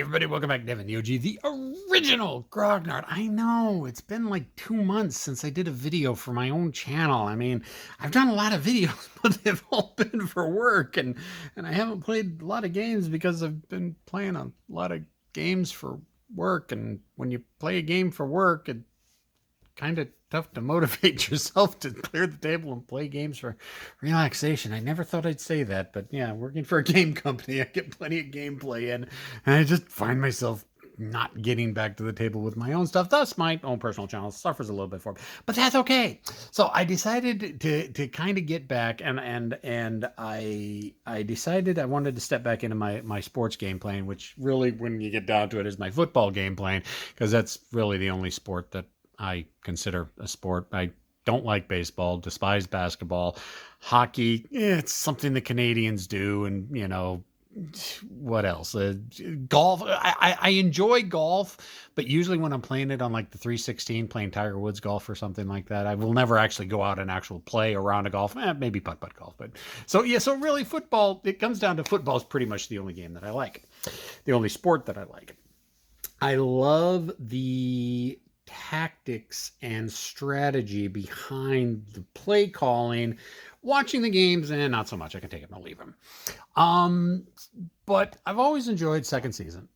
everybody, welcome back to Devin the OG, the original Grognard. I know, it's been like 2 months since I did a video for my own channel. I mean, I've done a lot of videos, but they've all been for work, and I haven't played a lot of games because I've been playing a lot of games for work, and when you play a game for work, it's kind of tough to motivate yourself to clear the table and play games for relaxation. I never thought I'd say that, but yeah, working for a game company, I get plenty of gameplay in, and I just find myself not getting back to the table with my own stuff. Thus, my own personal channel suffers a little bit for it, but that's okay. So I decided to kind of get back, and I decided I wanted to step back into my sports game playing, which really, when you get down to it, is my football game playing, because that's really the only sport that I consider a sport. I don't like baseball, despise basketball. Hockey, it's something the Canadians do, and, you know, what else? Golf, I enjoy golf, but usually when I'm playing it on like the 316, playing Tiger Woods golf or something like that, I will never actually go out and actually play a round of golf. Maybe putt-putt golf. But so, yeah, so really football, it comes down to football is pretty much the only game that I like, the only sport that I like. I love the tactics and strategy behind the play calling. Watching the games, and not so much. I can take them or leave them. But I've always enjoyed second season.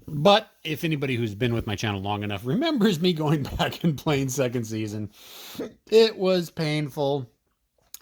But if anybody who's been with my channel long enough remembers me going back and playing second season, it was painful.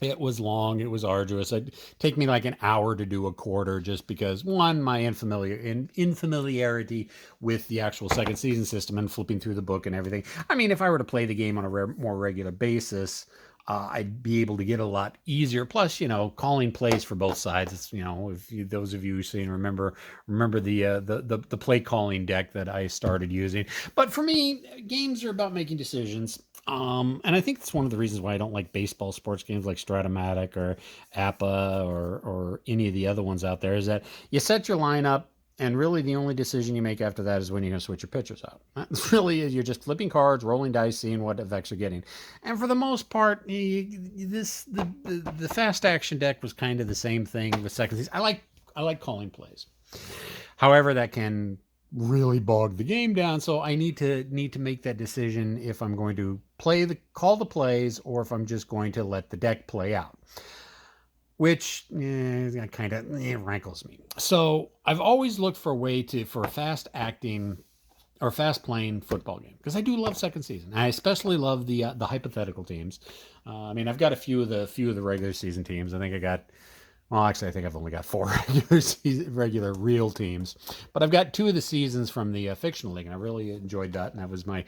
It was long. It was arduous. It'd take me like an hour to do a quarter, just because, one, my infamiliarity with the actual second season system and flipping through the book and everything. I mean, if I were to play the game on a more regular basis, I'd be able to get a lot easier. Plus, you know, calling plays for both sides. It's, you know, those of you who've seen, remember the play calling deck that I started using. But for me, games are about making decisions. And I think that's one of the reasons why I don't like baseball sports games like Stratomatic or APA or any of the other ones out there, is that you set your lineup, and really the only decision you make after that is when you're going to switch your pitchers out. That's really, you're just flipping cards, rolling dice, seeing what effects you're getting. And for the most part, the fast action deck was kind of the same thing with second season. I like calling plays. However, that can really bog the game down, so I need to make that decision if I'm going to call the plays, or if I'm just going to let the deck play out, which kind of rankles me. So I've always looked for a way for a fast acting or fast playing football game, because I do love second season. I especially love the hypothetical teams. I mean, I've got a few of the regular season teams. I think I've only got 4 regular real teams, but I've got 2 of the seasons from the fictional league, and I really enjoyed that. And that was my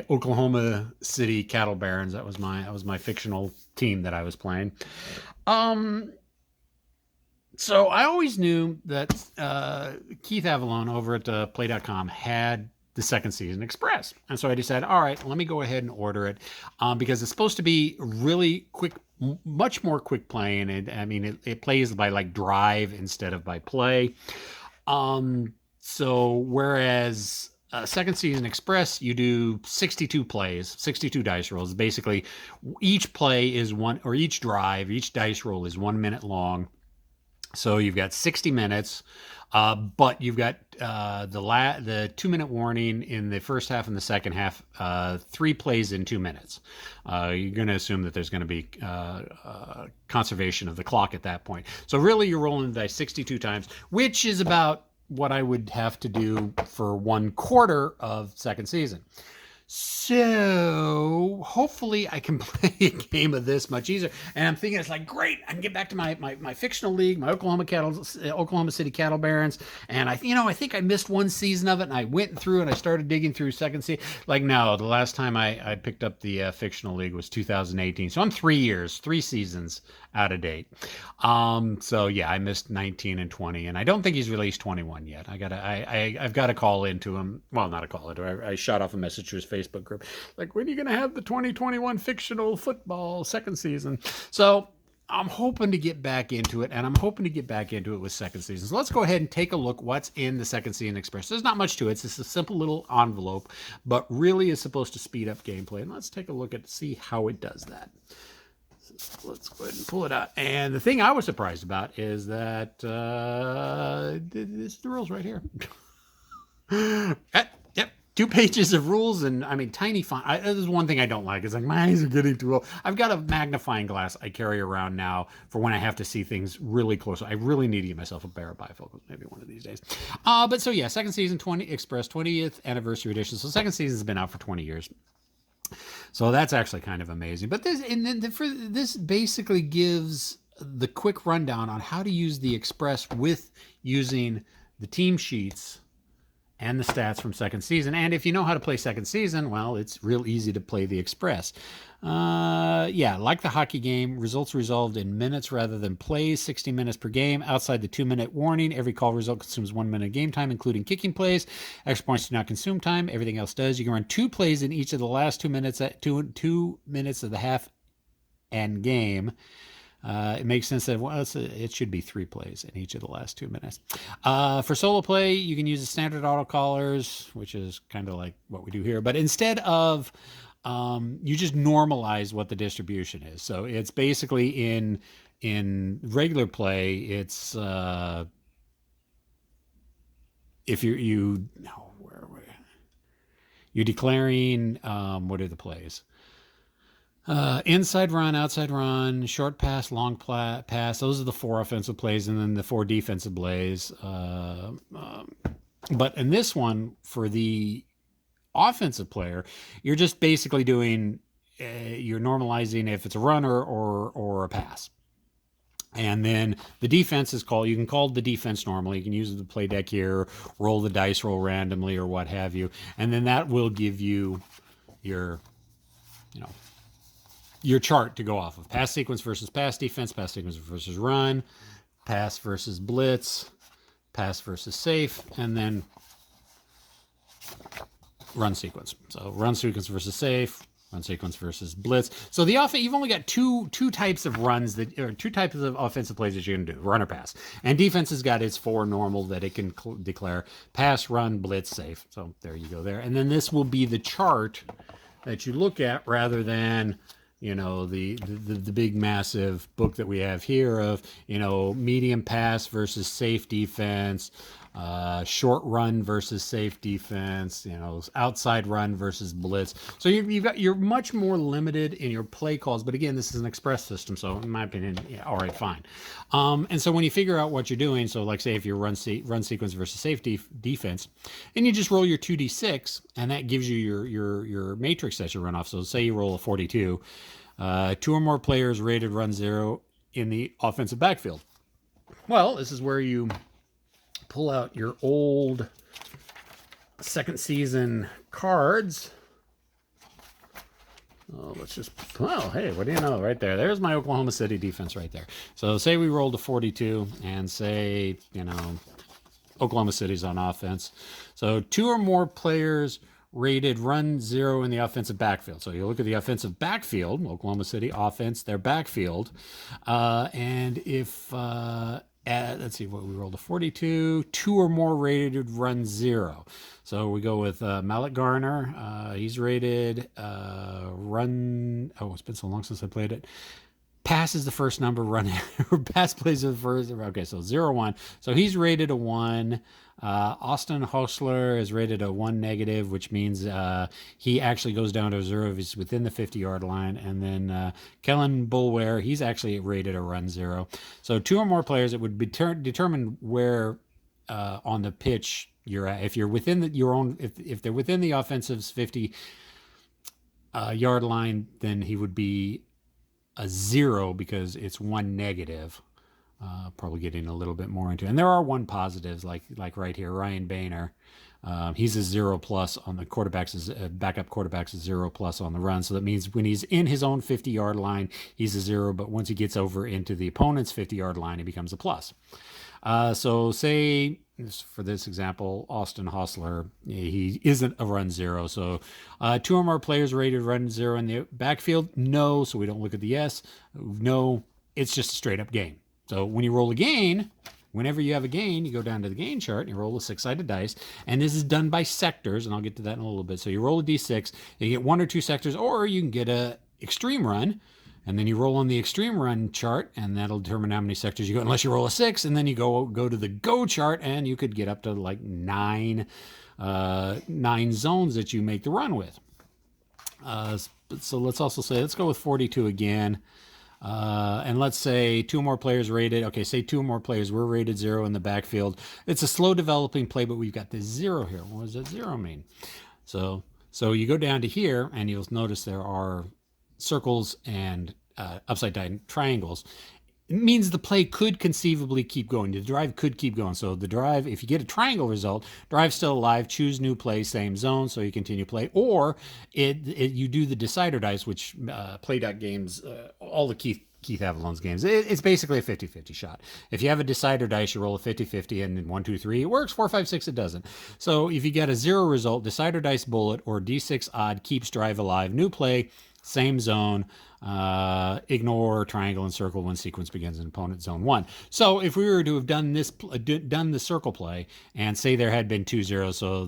Oklahoma City Cattle Barons. That was my fictional team that I was playing. So I always knew that Keith Avalone over at Play.com had the second season express, and so I decided, all right, let me go ahead and order it, because it's supposed to be really quick, much more quick playing. It plays by like drive instead of by play. So whereas second season express, you do 62 plays, 62 dice rolls. Basically, each play is each dice roll is 1 minute long. So you've got 60 minutes, but you've got the 2 minute warning in the first half and the second half, 3 plays in 2 minutes. You're going to assume that there's going to be conservation of the clock at that point. So really, you're rolling the dice 62 times, which is about what I would have to do for 1/4 of second season. So hopefully I can play a game of this much easier. And I'm thinking, it's like, great, I can get back to my fictional league, my Oklahoma City Cattle Barons. And I think I missed one season of it, and I went through and I started digging through second season. Like, no, the last time I picked up the fictional league was 2018. So I'm 3 seasons out of date. So yeah, I missed 19 and 20, and I don't think he's released 21 yet. I've got to call into him. Well, not a call into. I shot off a message to his Facebook group, like, when are you going to have the 2021 fictional football second season? So I'm hoping to get back into it, and I'm hoping to get back into it with second season. So let's go ahead and take a look what's in the second season express. There's not much to it. It's just a simple little envelope, but really is supposed to speed up gameplay. And let's take a look see how it does that. let's go ahead and pull it out. And the thing I was surprised about is that this is the rules right here. Yep, 2 pages of rules, and I mean tiny font. This is one thing I don't like. It's like my eyes are getting too old. I've got a magnifying glass I carry around now for when I have to see things really close. I really need to get myself a pair of bifocals maybe one of these days. But so yeah, second season, Express 20th anniversary edition. So second season's been out for 20 years. So that's actually kind of amazing. But this basically gives the quick rundown on how to use the Express with using the team sheets and the stats from second season. And if you know how to play second season, well, it's real easy to play the Express. Yeah, like the hockey game, results resolved in minutes rather than plays, 60 minutes per game. Outside the 2-minute warning, every call result consumes 1 minute of game time, including kicking plays. Extra points do not consume time. Everything else does. You can run 2 plays in each of the last 2 minutes at 2 minutes of the half end game. It makes sense that it should be 3 plays in each of the last 2 minutes. For solo play, you can use the standard auto callers, which is kind of like what we do here. But instead of, you just normalize what the distribution is. So it's basically in regular play, it's if you're declaring what are the plays? Inside run, outside run, short pass, long pass. Those are the 4 offensive plays, and then the 4 defensive plays. But in this one, for the offensive player, you're just basically doing, you're normalizing if it's a run or a pass. And then the defense is called, you can call the defense normally. You can use the play deck here, roll the dice, roll randomly, or what have you. And then that will give you your, your chart to go off of. Pass sequence versus pass defense, pass sequence versus run, pass versus blitz, pass versus safe, and then run sequence. So run sequence versus safe, run sequence versus blitz. So the offense, you've only got two types of runs or 2 types of offensive plays that you can do: run or pass. And defense has got its 4 normal that it can declare: pass, run, blitz, safe. So there you go there. And then this will be the chart that you look at rather than the big massive book that we have here of medium pass versus safe defense, short run versus safe defense, outside run versus blitz. So you're much more limited in your play calls. But again, this is an Express system, so in my opinion, yeah, all right, fine. And so when you figure out what you're doing, so like say if you're run sequence versus safe defense, and you just roll your 2d6, and that gives you your matrix that you run off. So say you roll a 42. 2 or more players rated run 0 in the offensive backfield. Well, this is where you pull out your old second season cards. Oh, hey, what do you know? Right there. There's my Oklahoma City defense right there. So say we rolled a 42 and say, Oklahoma City's on offense. So 2 or more players rated run 0 in the offensive backfield. So you look at the offensive backfield, Oklahoma City offense, their backfield. And if, let's see what we rolled, a 42, 2 or more rated run 0. So we go with Mallet Garner. He's rated run, it's been so long since I played it. Pass is the first number, run pass plays are the first. Okay, so 0-1. So he's rated a 1. Austin Hostler is rated a 1 negative, which means he actually goes down to a 0 if he's within the 50-yard line. And then Kellen Bulware, he's actually rated a run 0. So 2 or more players, it would be determine where on the pitch you're at. If you're within your own, if they're within the offensive's 50 yard line, then he would be a 0 because it's 1 negative. Probably getting a little bit more into it. And there are 1 positives, like right here, Ryan Boehner. He's a 0+ on the quarterbacks, backup quarterbacks, a 0+ on the run. So that means when he's in his own 50-yard line, he's a 0. But once he gets over into the opponent's 50-yard line, he becomes a plus. So say, for this example, Austin Hostler, he isn't a run 0. So 2 or more players rated run 0 in the backfield? No. So we don't look at the yes. No. It's just a straight up gain. So when you roll a gain, whenever you have a gain, you go down to the gain chart and you roll a 6-sided dice. And this is done by sectors, and I'll get to that in a little bit. So you roll a d6, and you get 1 or 2 sectors, or you can get a extreme run, And then you roll on the extreme run chart, and that'll determine how many sectors you go, unless you roll a 6. And then you go to the go chart, and you could get up to like nine zones that you make the run with. So let's also say, let's go with 42 again. And let's say 2 more players rated. Okay, say 2 more players were rated 0 in the backfield. It's a slow developing play, but we've got this 0 here. What does that 0 mean? So you go down to here, and you'll notice there are circles and upside down triangles. It means the play could conceivably keep going. The drive could keep going. So the drive, if you get a triangle result, drive's still alive, choose new play, same zone, so you continue play. Or you do the decider dice, which play.games, all the Keith Avalon's games, it's basically a 50-50 shot. If you have a decider dice, you roll a 50-50, and in 1, 2, 3, it works. 4, 5, 6, it doesn't. So if you get a 0 result, decider dice bullet or D6 odd keeps drive alive, new play, same zone, ignore triangle and circle when sequence begins in opponent zone 1. So if we were to have done the circle play, and say there had been 2 zeros, so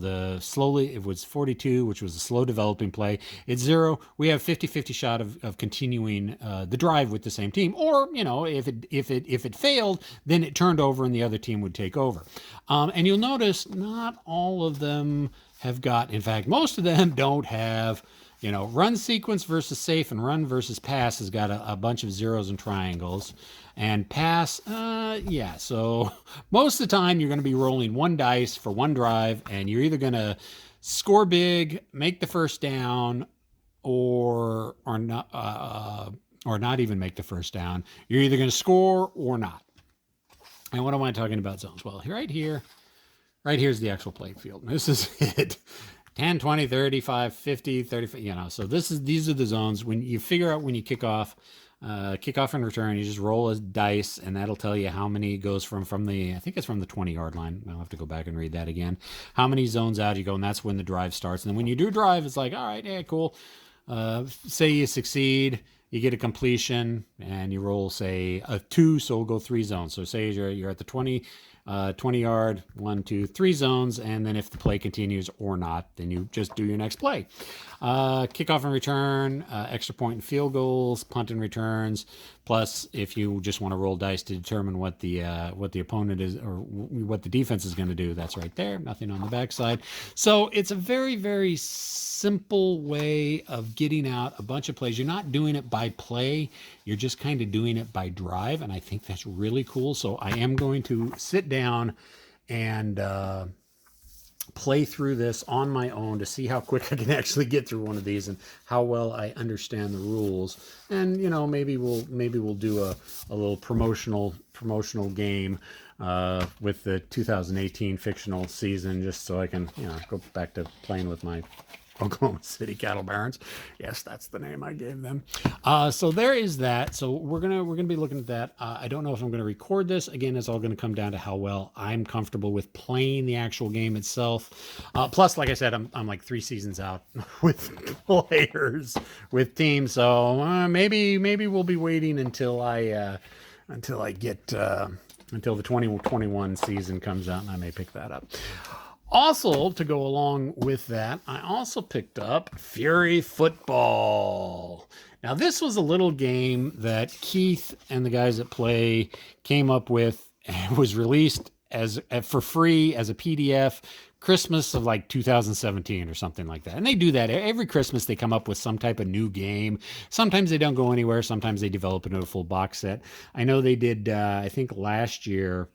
it was 42, which was a slow developing play, it's 0, we have 50-50 shot of continuing the drive with the same team. Or, if it failed, then it turned over and the other team would take over. And you'll notice not all of them have got, in fact, most of them don't have, run sequence versus safe and run versus pass has got a bunch of zeros and triangles. And pass, so most of the time you're going to be rolling 1 dice for 1 drive, and you're either going to score big, make the first down, or not even make the first down. You're either going to score or not. And what am I talking about zones? Well, right here's the actual playing field. This is it. 10, 20, 35, 50, 35, so these are the zones. When you figure out when you kick off and return, you just roll a dice, and that'll tell you how many goes from the, I think it's from the 20-yard line. I'll have to go back and read that again. How many zones out you go, and that's when the drive starts. And then when you do drive, it's like, all right, yeah, cool. Say you succeed, you get a completion, and you roll, say, a 2, so we'll go 3 zones. So say you're at the 20-yard, 1, 2, 3 zones, and then if the play continues or not, then you just do your next play. Kickoff and return, extra point and field goals, punt and returns, plus if you just want to roll dice to determine what the opponent is or what the defense is going to do, that's right there. Nothing on the backside. So it's a very, very simple way of getting out a bunch of plays. You're not doing it by play. You're just kind of doing it by drive, and I think that's really cool. So I am going to sit down and play through this on my own to see how quick I can actually get through one of these and how well I understand the rules. And maybe we'll do a little promotional game with the 2018 fictional season, just so I can go back to playing with my Oklahoma City Cattle Barons. Yes, that's the name I gave them. So there is that. So we're gonna be looking at that. I don't know if I'm gonna record this. Again, it's all gonna come down to how well I'm comfortable with playing the actual game itself. Plus, like I said, I'm like 3 seasons out with players, with teams. So maybe we'll be waiting until I get until the 2021 season comes out, and I may pick that up. Also, to go along with that, I also picked up Fury Football. Now, this was a little game that Keith and the guys at Play came up with, and was released for free as a PDF Christmas of like 2017 or something like that. And they do that every Christmas. They come up with some type of new game. Sometimes they don't go anywhere. Sometimes they develop into a full box set. I know they did, I think last year,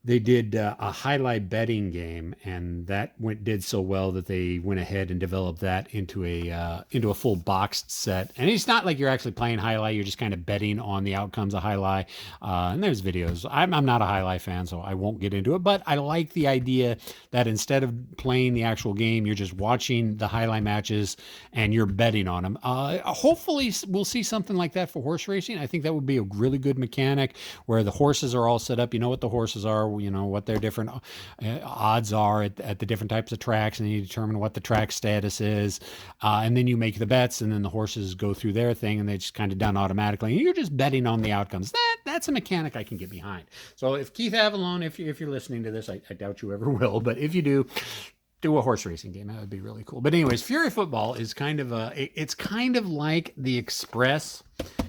they did a highlight betting game, and that did so well that they went ahead and developed that into a full boxed set. And it's not like you're actually playing highlight; you're just kind of betting on the outcomes of highlight. And there's videos. I'm not a highlight fan, so I won't get into it. But I like the idea that instead of playing the actual game, you're just watching the highlight matches and you're betting on them. Hopefully, we'll see something like that for horse racing. I think that would be a really good mechanic where the horses are all set up. You know what the horses are. What their different odds are at the different types of tracks, and you determine what the track status is, and then you make the bets, and then the horses go through their thing, and they just kind of done automatically, and you're just betting on the outcomes. That's a mechanic I can get behind. So if Keith Avalon, if you're listening to this, I doubt you ever will, but if you do, do a horse racing game. That would be really cool. But anyways, Fury Football is kind of it's kind of like the Express.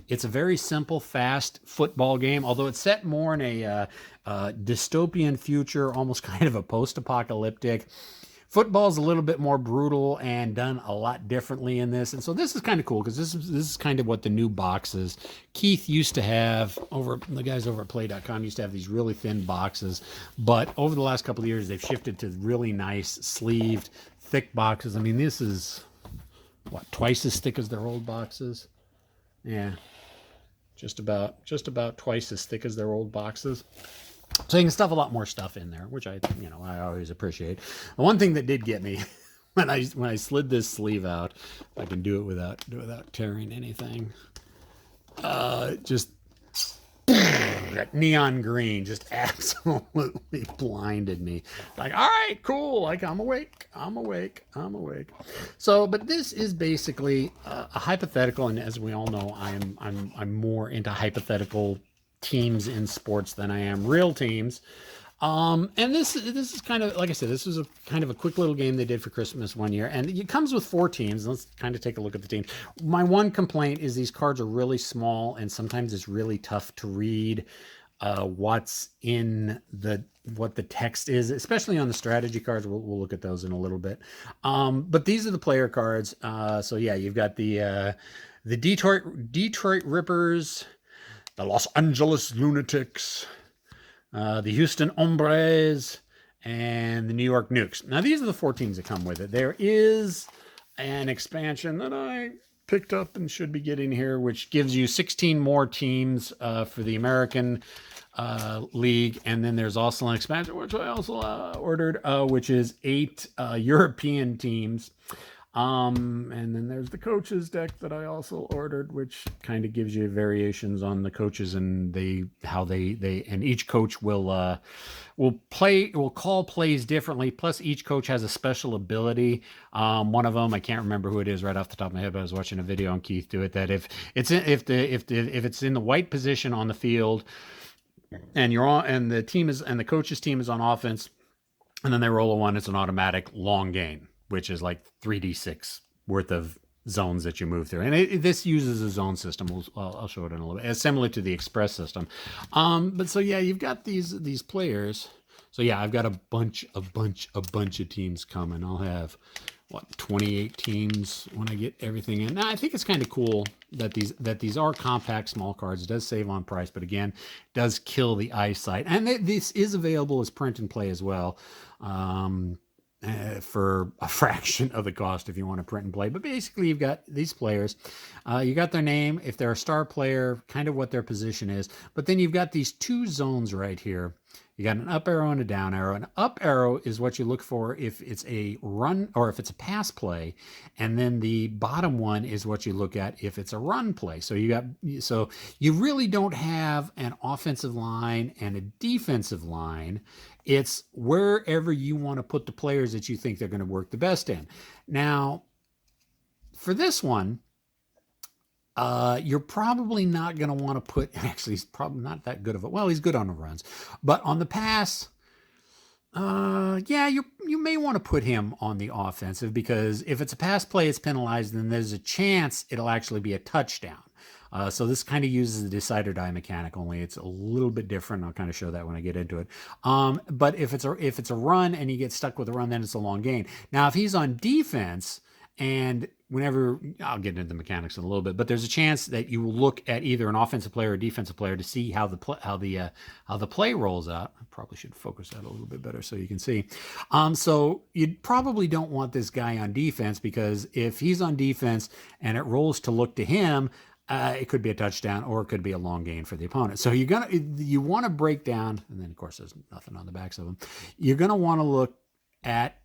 It's a very simple, fast football game, although it's set more in a dystopian future, almost kind of a post-apocalyptic. Football's a little bit more brutal and done a lot differently in this. And so this is kind of cool because this is kind of what the new boxes. Keith used to have, the guys over at play.com used to have these really thin boxes, but over the last couple of years they've shifted to really nice sleeved, thick boxes. I mean, this is what, twice as thick as their old boxes? Yeah. Just about twice as thick as their old boxes. So you can stuff a lot more stuff in there, which I always appreciate. The one thing that did get me when I slid this sleeve out, if I can do it without tearing anything, just that neon green just absolutely blinded me. Like, all right, cool. Like, I'm awake. So, but this is basically a hypothetical, and as we all know, I'm more into hypothetical teams in sports than I am real teams. And this is kind of, like I said, this was a kind of a quick little game they did for Christmas one year, and it comes with 4 teams. Let's kind of take a look at the teams. My one complaint is these cards are really small, and sometimes it's really tough to read what's in what the text is, especially on the strategy cards. We'll look at those in a little bit. But these are the player cards. So yeah, you've got the Detroit Rippers, the Los Angeles Lunatics, the Houston Hombres, and the New York Nukes. Now, these are the 4 teams that come with it. There is an expansion that I picked up and should be getting here, which gives you 16 more teams for the American League. And then there's also an expansion, which I also ordered, which is 8 European teams. And then there's the coaches deck that I also ordered, which kind of gives you variations on the coaches and how they and each coach will call plays differently. Plus each coach has a special ability. One of them, I can't remember who it is right off the top of my head, but I was watching a video on Keith do it, that if it's in the white position on the field and the coach's team is on offense, and then they roll a 1, it's an automatic long gain, which is like 3d6 worth of zones that you move through. And this uses a zone system. I'll show it in a little bit. It's similar to the Express system. But so yeah, you've got these players. So yeah, I've got a bunch of teams coming. I'll have 28 teams when I get everything in. Now, I think it's kind of cool that these are compact small cards. It does save on price, but again, does kill the eyesight. And this is available as print and play as well. For a fraction of the cost if you want to print and play. But basically, you've got these players. You got their name, if they're a star player, kind of what their position is. But then you've got these 2 zones right here. You got an up arrow and a down arrow. An up arrow is what you look for if it's a run or if it's a pass play, and then the bottom one is what you look at if it's a run play. So you really don't have an offensive line and a defensive line. It's wherever you want to put the players that you think they're going to work the best in. Now, for this one, you're probably not going to want to put, actually, he's probably not that good of it. Well, he's good on the runs, but on the pass, yeah, you may want to put him on the offensive, because if it's a pass play, it's penalized, and there's a chance it'll actually be a touchdown. So this kind of uses the decide or die mechanic, only it's a little bit different. I'll kind of show that when I get into it. But if it's a run and you get stuck with a run, then it's a long gain. Now, if he's on defense, and whenever, I'll get into the mechanics in a little bit, but there's a chance that you will look at either an offensive player or a defensive player to see how the play rolls out. I probably should focus that a little bit better so you can see. So you probably don't want this guy on defense, because if he's on defense and it rolls to look to him, it could be a touchdown or it could be a long gain for the opponent. So you want to break down, and then of course there's nothing on the backs of them. You're going to want to look at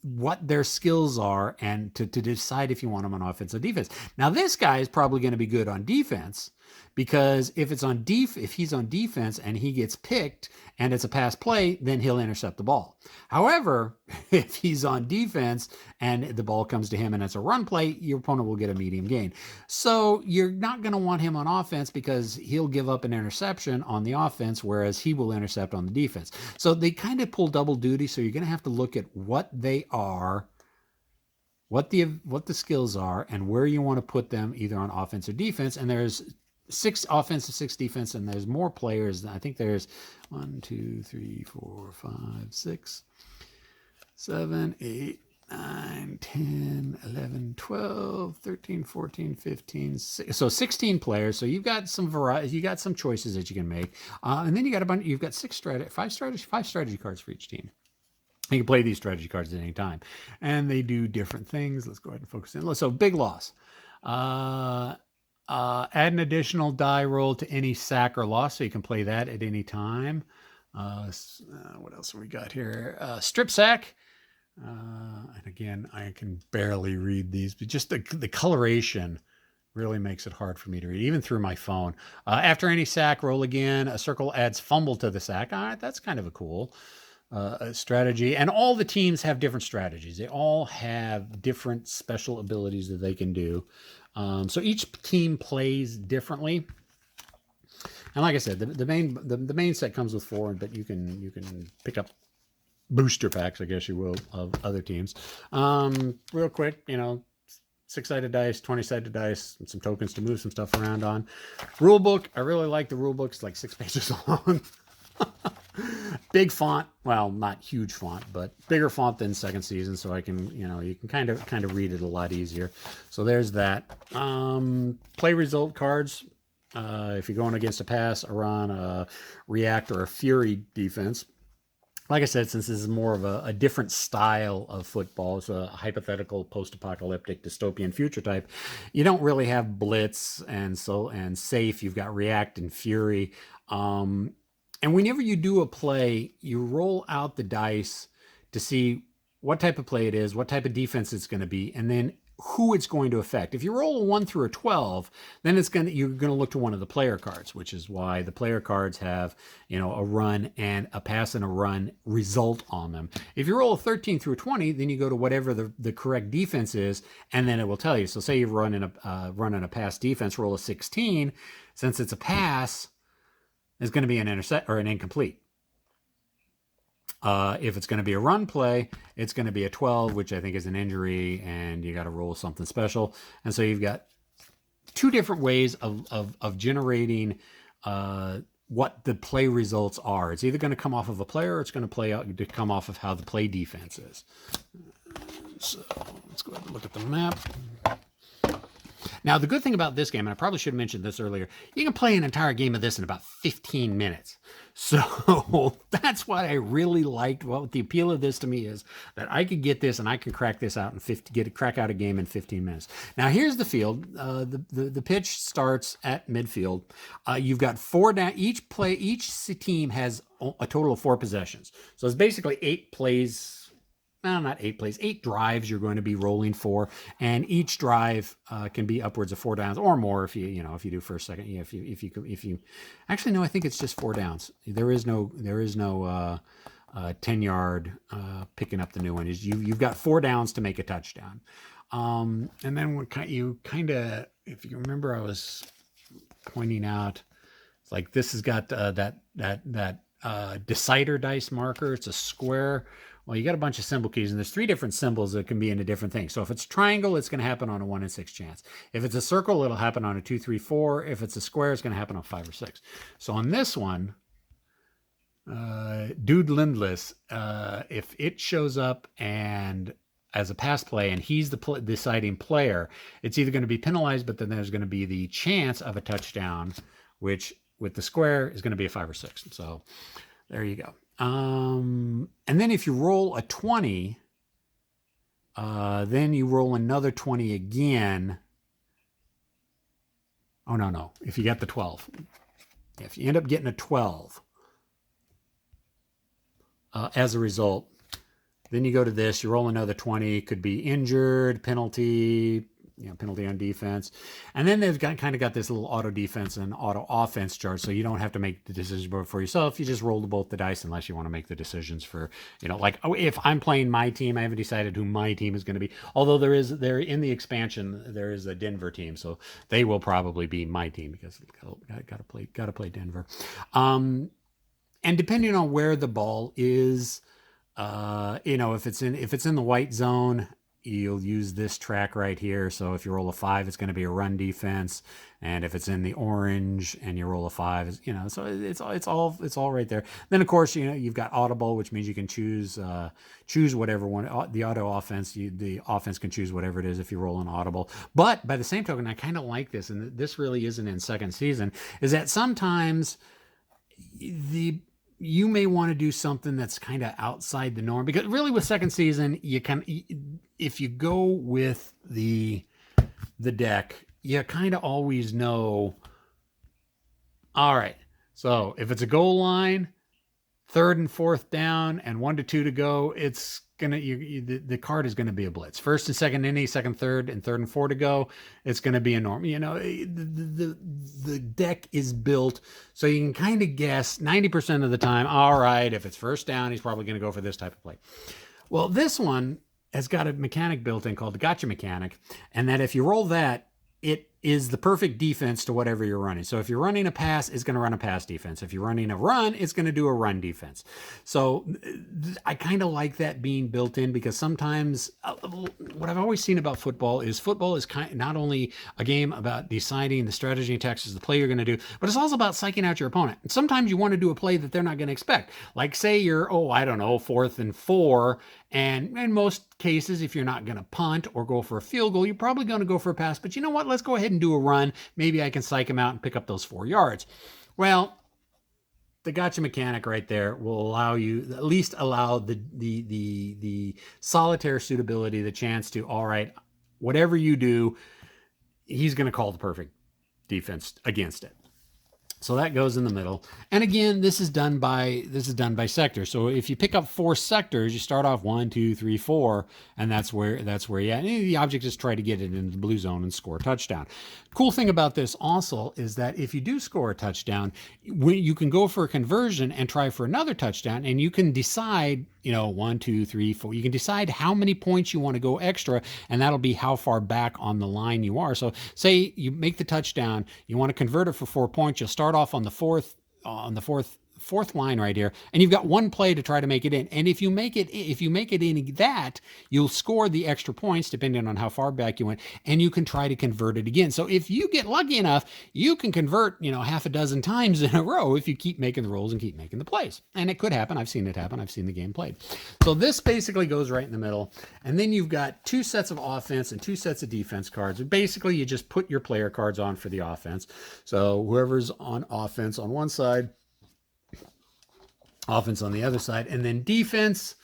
what their skills are and to decide if you want them on offense or defense. Now, this guy is probably going to be good on defense, because if he's on defense and he gets picked and it's a pass play, then he'll intercept the ball. However, if he's on defense and the ball comes to him and it's a run play, your opponent will get a medium gain. So you're not going to want him on offense because he'll give up an interception on the offense, whereas he will intercept on the defense. So they kind of pull double duty. So you're going to have to look at what they are, what the skills are, and where you want to put them, either on offense or defense. And there's 6 offensive, 6 defense, and there's more players. I think there's 1, 2, 3, 4, 5, 6, 7, 8, 9, 10, 11, 12, 13, 14, 15, 16. So 16 players. So you've got some variety. You got some choices that you can make. And then you got a bunch. You've got 5 strategy cards for each team. You can play these strategy cards at any time, and they do different things. Let's go ahead and focus in. So big loss. Add an additional die roll to any sack or loss, so you can play that at any time. What else have we got here? Strip sack. And again, I can barely read these, but just the coloration really makes it hard for me to read, even through my phone. After any sack, roll again. A circle adds fumble to the sack. All right, that's kind of a cool strategy. And all the teams have different strategies. They all have different special abilities that they can do. So each team plays differently. And like I said, the main set comes with 4, but you can pick up booster packs, I guess you will, of other teams. Real quick, 6-sided dice, 20-sided dice, and some tokens to move some stuff around on. Rule book, I really like the rule book. It's like 6 pages long. Big font, well, not huge font, but bigger font than second season, so I can, you can kind of read it a lot easier. So there's that. Play result cards. If you're going against a pass, a run, a react, or a fury defense. Like I said, since this is more of a different style of football, it's a hypothetical, post-apocalyptic, dystopian future type, you don't really have blitz and safe. You've got react and fury. And whenever you do a play, you roll out the dice to see what type of play it is, what type of defense it's going to be, and then who it's going to affect. If you roll a 1 through a 12, then you're going to look to one of the player cards, which is why the player cards have, a run and a pass and a run result on them. If you roll a 13 through a 20, then you go to whatever the correct defense is, and then it will tell you. So say you're running a pass defense, roll a 16. Since it's a pass, it's going to be an intercept or an incomplete. If it's going to be a run play, it's going to be a 12, which I think is an injury, and you got to roll something special. And so you've got 2 different ways of generating what the play results are. It's either going to come off of a player, or it's going to come off of how the play defense is. So let's go ahead and look at the map. Now, the good thing about this game, and I probably should have mentioned this earlier, you can play an entire game of this in about 15 minutes. So that's what I really liked. What the appeal of this to me is that I could get this and I can crack this out in crack out a game in 15 minutes. Now, here's the field. The pitch starts at midfield. You've got 4 down. Each team has a total of 4 possessions. So it's basically 8 plays. No, not 8 plays, 8 drives you're going to be rolling for, and each drive can be upwards of 4 downs or more if you do first, second. If you actually, no, I think it's just 4 downs. There is no 10-yard picking up the new one. You've got 4 downs to make a touchdown, and then you kind of, if you remember, I was pointing out, it's like this has got that decider dice marker. It's a square. Well, you got a bunch of symbol keys, and there's 3 different symbols that can be into different things. So if it's triangle, it's going to happen on a 1 in 6 chance. If it's a circle, it'll happen on a 2, 3, 4. If it's a square, it's going to happen on 5 or 6. So on this one, Dude Lindless, if it shows up and as a pass play and he's the deciding player, it's either going to be penalized, but then there's going to be the chance of a touchdown, which with the square is going to be a 5 or 6. So there you go. And then if you roll a 20, then you roll another 20 again. Oh, no. If you get the 12. If you end up getting a 12 as a result, then you go to this, you roll another 20. Could be injured, penalty, penalty on defense. And then they've kind of got this little auto defense and auto offense chart, so you don't have to make the decision for yourself. You just roll both the dice unless you want to make the decisions for, like, if I'm playing my team, I haven't decided who my team is going to be. Although there in the expansion, there is a Denver team, so they will probably be my team because got to play Denver. And depending on where the ball is, if it's in the white zone, you'll use this track right here. So if you roll a 5, it's going to be a run defense, and if it's in the orange and you roll a 5, so it's all right there. Then of course, you've got audible, which means you can choose whatever one. The auto offense, the offense can choose whatever it is if you roll an audible. But by the same token, I kind of like this, and this really isn't in second season, is that sometimes you may want to do something that's kind of outside the norm, because really with second season, if you go with the deck, you kind of always know, all right, so if it's a goal line, 3rd and 4th down and 1 to 2 to go, it's gonna the card is gonna be a blitz. 1st and 2nd inning, 2nd, 3rd, and 3rd and 4 to go, it's gonna be a norm. The deck is built so you can kind of guess 90% of the time. All right, if it's 1st down, he's probably gonna go for this type of play. Well, this one has got a mechanic built in called the gotcha mechanic, and that if you roll that, it is the perfect defense to whatever you're running. So if you're running a pass, it's going to run a pass defense. If you're running a run, it's going to do a run defense. So I kind of like that being built in, because sometimes what I've always seen about football is not only a game about deciding the strategy and tactics of the play you're going to do, but it's also about psyching out your opponent. And sometimes you want to do a play that they're not going to expect. Like say you're, 4th and 4, and in most cases, if you're not going to punt or go for a field goal, you're probably going to go for a pass. But you know what? Let's go ahead and do a run. Maybe I can psych him out and pick up those 4 yards. Well, the gotcha mechanic right there will allow the solitaire suitability, the chance to, all right, whatever you do, he's going to call the perfect defense against it. So that goes in the middle. And again, this is done by sector. So if you pick up 4 sectors, you start off 1, 2, 3, 4, and that's where you at. And the object is try to get it into the blue zone and score a touchdown. Cool thing about this also is that if you do score a touchdown, you can go for a conversion and try for another touchdown, and you can decide, 1, 2, 3, 4. You can decide how many points you want to go extra, and that'll be how far back on the line you are. So say you make the touchdown, you want to convert it for 4 points. You'll start off on the fourth line right here, and you've got 1 play to try to make it in. And if you make it in that, you'll score the extra points depending on how far back you went, and you can try to convert it again. So if you get lucky enough, you can convert, half a dozen times in a row if you keep making the rolls and keep making the plays. And it could happen. I've seen it happen. I've seen the game played. So this basically goes right in the middle. And then you've got 2 sets of offense and 2 sets of defense cards. Basically, you just put your player cards on for the offense. So whoever's on offense on one side, offense on the other side, and then defense,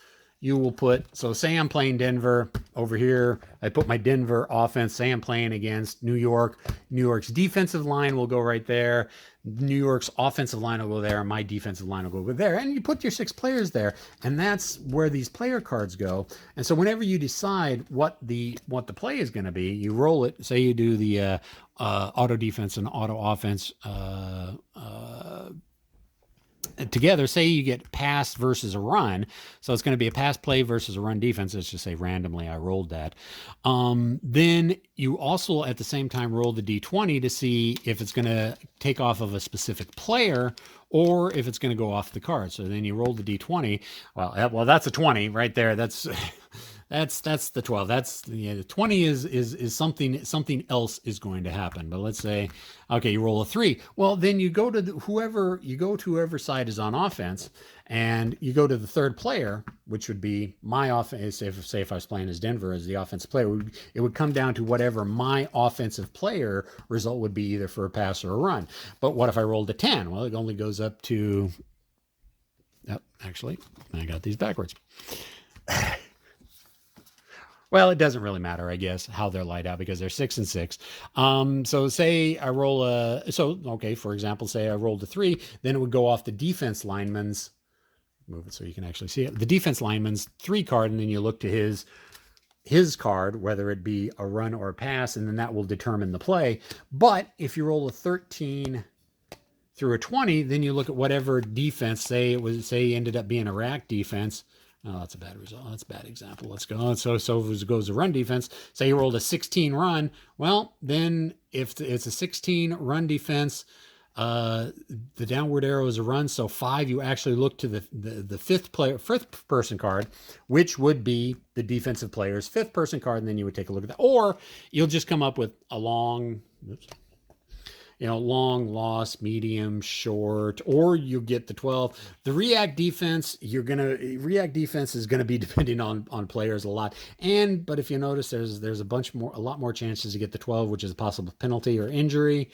you will put, so say I'm playing Denver over here, I put my Denver offense, say I'm playing against New York. New York's defensive line will go right there. New York's offensive line will go there, and my defensive line will go there. And you put your 6 players there, and that's where these player cards go. And so whenever you decide what the play is going to be, you roll it. Say you do the auto defense and auto offense together. Say you get pass versus a run, so it's going to be a pass play versus a run defense. Let's just say randomly I rolled that. Then you also at the same time roll the d20 to see if it's going to take off of a specific player or if it's going to go off the card. So then you roll the d20. Well, that's a 20 right there. That's the 12. The 20 is something else is going to happen. But let's say, okay, you roll a 3. Well, then you go to whoever side is on offense, and you go to the 3rd player, which would be my offense. Say if I was playing as Denver as the offensive player, it would come down to whatever my offensive player result would be, either for a pass or a run. But what if I rolled a 10? Well, it only goes up to. Actually, I got these backwards. Well, it doesn't really matter, I guess, how they're laid out, because they're 6 and 6. So say I roll for example, say I rolled a 3, then it would go off the defense lineman's, move it so you can actually see it, the defense lineman's 3 card, and then you look to his his card, whether it be a run or a pass, and then that will determine the play. But if you roll a 13 through a 20, then you look at whatever defense, say it ended up being a rack defense. Oh, that's a bad result. That's a bad example. Let's go. So if it goes to run defense, say you rolled a 16 run. Well, then if it's a 16 run defense, the downward arrow is a run. So 5, you actually look to the fifth person card, which would be the defensive player's fifth person card, and then you would take a look at that. Or you'll just come up with a long, long, loss, medium, short, or you get the 12. The react defense is gonna be depending on players a lot. But if you notice, there's a lot more chances to get the 12, which is a possible penalty or injury.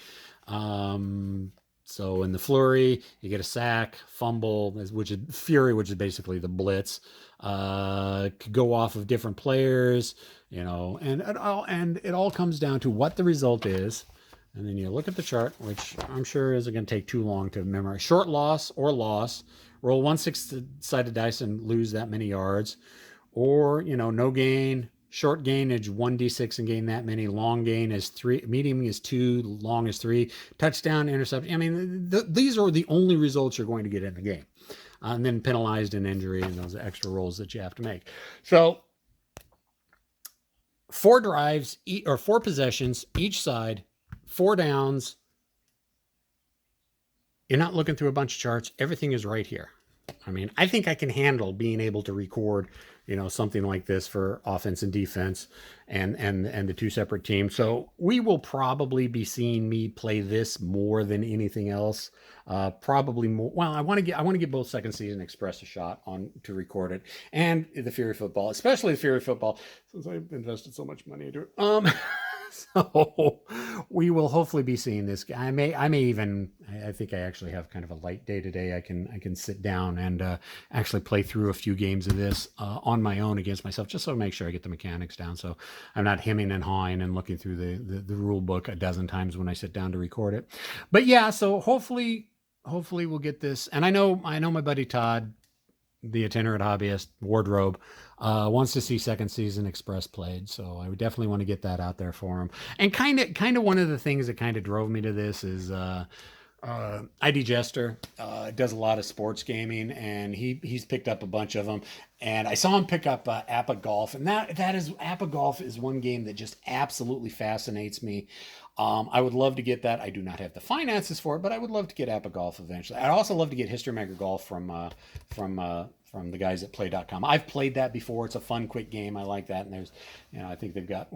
So in the flurry, you get a sack, fumble, which is fury, which is basically the blitz. Could go off of different players, and it all comes down to what the result is. And then you look at the chart, which I'm sure isn't going to take too long to memorize. Short loss or loss. Roll 1 6-sided dice and lose that many yards. Or, no gain. Short gain is 1d6 and gain that many. Long gain is 3. Medium is 2. Long is 3. Touchdown, interception. I mean, these are the only results you're going to get in the game. And then penalized in injury and those extra rolls that you have to make. So 4 drives or 4 possessions each side. 4 downs. You're not looking through a bunch of charts. Everything is right here. I mean, I think I can handle being able to record, something like this for offense and defense and the 2 separate teams. So we will probably be seeing me play this more than anything else. Probably more. Well, I want to give both Second Season Express a shot to record it, and the Fury Football, especially the Fury Football, since I've invested so much money into it. So we will hopefully be seeing this. I think I actually have kind of a light day today. I can sit down and actually play through a few games of this on my own against myself, just so I make sure I get the mechanics down. So I'm not hemming and hawing and looking through the rule book a dozen times when I sit down to record it. But yeah, so hopefully we'll get this. And I know my buddy Todd, the itinerant hobbyist, Wardrobe, wants to see Second Season Express played, so I would definitely want to get that out there for him. And kind of one of the things that kind of drove me to this is ID Jester does a lot of sports gaming, and he's picked up a bunch of them. And I saw him pick up Appa Golf, and that is Appa Golf is one game that just absolutely fascinates me. I would love to get that. I do not have the finances for it, but I would love to get Appa Golf eventually. I'd also love to get History Maker Golf from the guys at play.com. I've played that before. It's a fun, quick game. I like that. And there's, I think they've got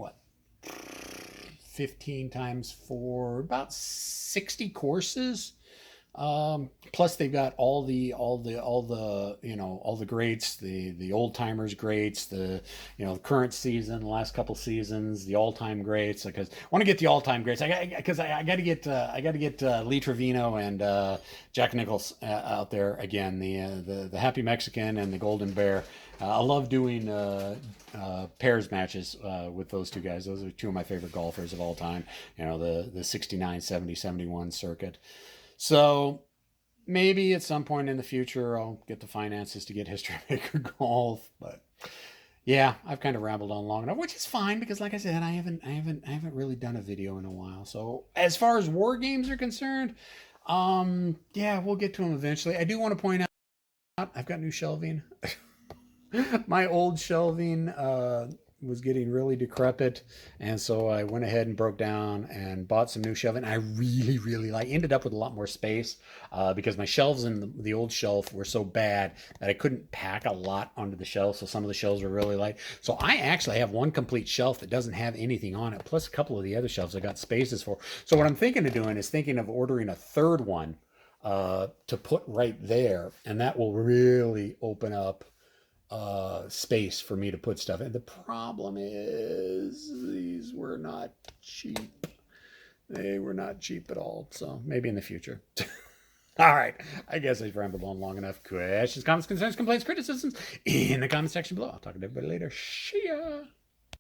15 times 4, about 60 courses. Plus they've got all the greats, the old timers greats, the current season, the last couple seasons, the all time greats. Because I want to get the all time greats. I got to get Lee Trevino and Jack Nichols out there again. The Happy Mexican and the Golden Bear. I love doing pairs matches with those 2 guys. Those are 2 of my favorite golfers of all time. The 69, 70, 71 circuit. So maybe at some point in the future, I'll get the finances to get History Maker Golf. But yeah, I've kind of rambled on long enough, which is fine because, like I said, I haven't really done a video in a while. So as far as war games are concerned, yeah, we'll get to them eventually. I do want to point out I've got new shelving. My old shelving was getting really decrepit, and so I went ahead and broke down and bought some new shelving. I really ended up with a lot more space because my shelves in the old shelf were so bad that I couldn't pack a lot onto the shelf, so some of the shelves were really light. So I actually have one complete shelf that doesn't have anything on it, plus a couple of the other shelves I got spaces for. So what I'm thinking of doing is ordering a third one to put right there, and that will really open up space for me to put stuff in. The problem is these were not cheap. They were not cheap at all. So maybe in the future. All right. I guess I've rambled on long enough. Questions, comments, concerns, complaints, criticisms in the comment section below. I'll talk to everybody later. See ya.